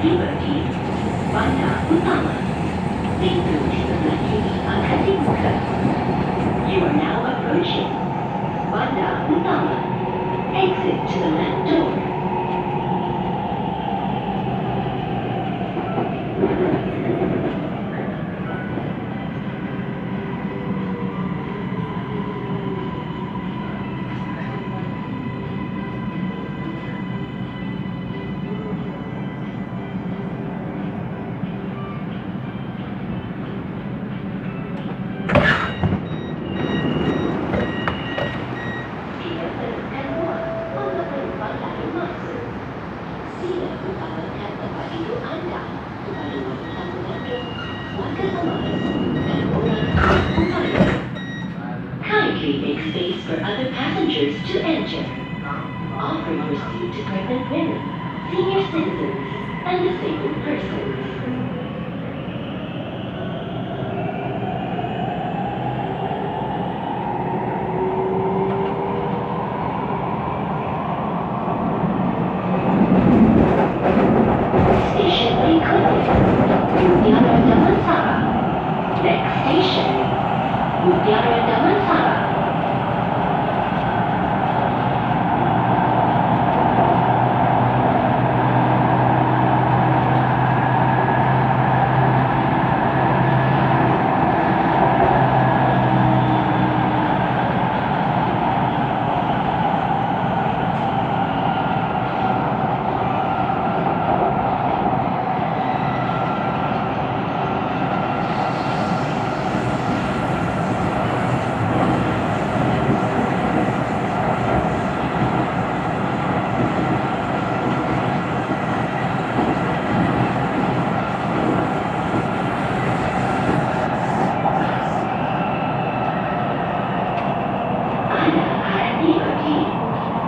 Liberty, Bandar Utama. Pintu di sebelah kiri akan dibuka. You are now approaching Bandar Utama. Exit to the left door. Kindly make space for other passengers to enter. Offer your seat to pregnant women, senior citizens, and disabled persons. Station Mengkudu, Mutiara Damansara. Next station, Mutiara Damansara.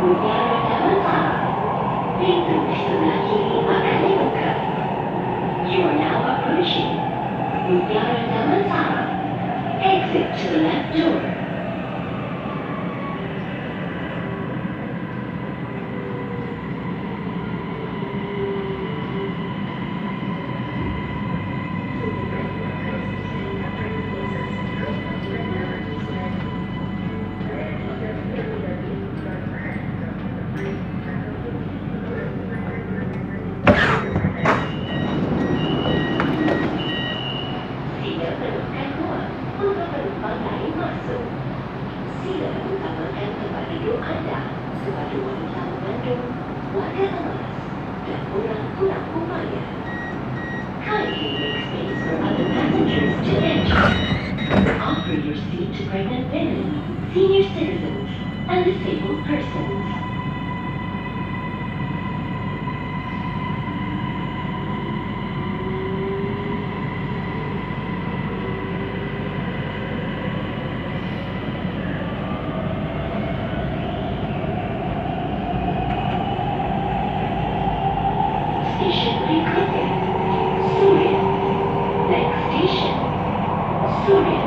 Mutiara Damansara. Pintu di sebelah kiri akan dibuka. You are now approaching Mutiara Damansara. Exit to the left door. Sila temukan ruang untuk penumpang lain masuk. Sila utamakan tempat duduk anda kepada wanita mengandung, warga emas, dan orang kurang upaya. Kindly make space for other passengers to enter. Offer your seat to pregnant women, senior citizens, and disabled persons. Station Mengkudu, Surin. Next station, Surin.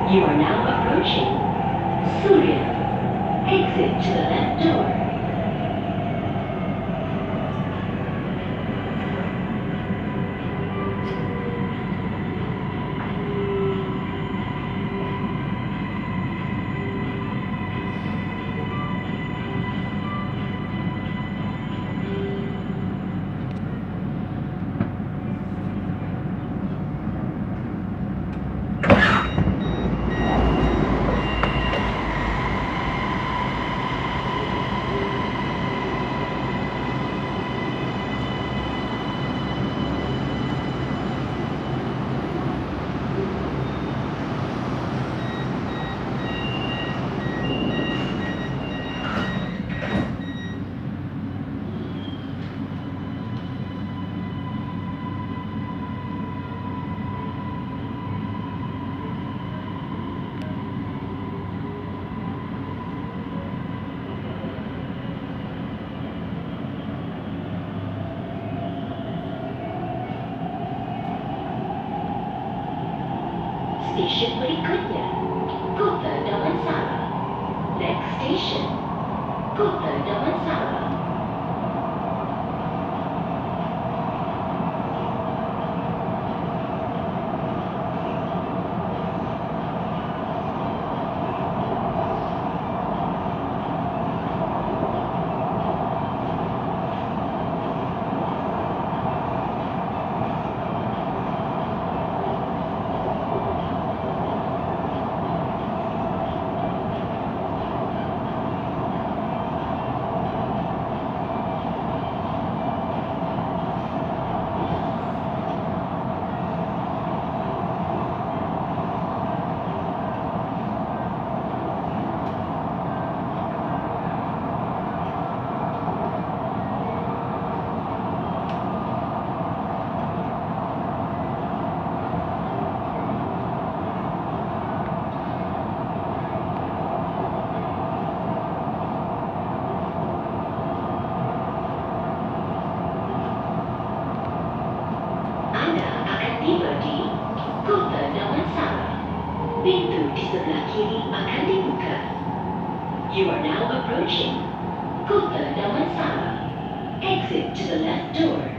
You are now approaching Surya. Exit to the left door. Stesen berikutnya, Kota Damansara. Next station, Kota Damansara. Tiba di Kota Damansara. Pintu di sebelah kiri akan dibuka. You are now approaching Kota Damansara. Exit to the left door.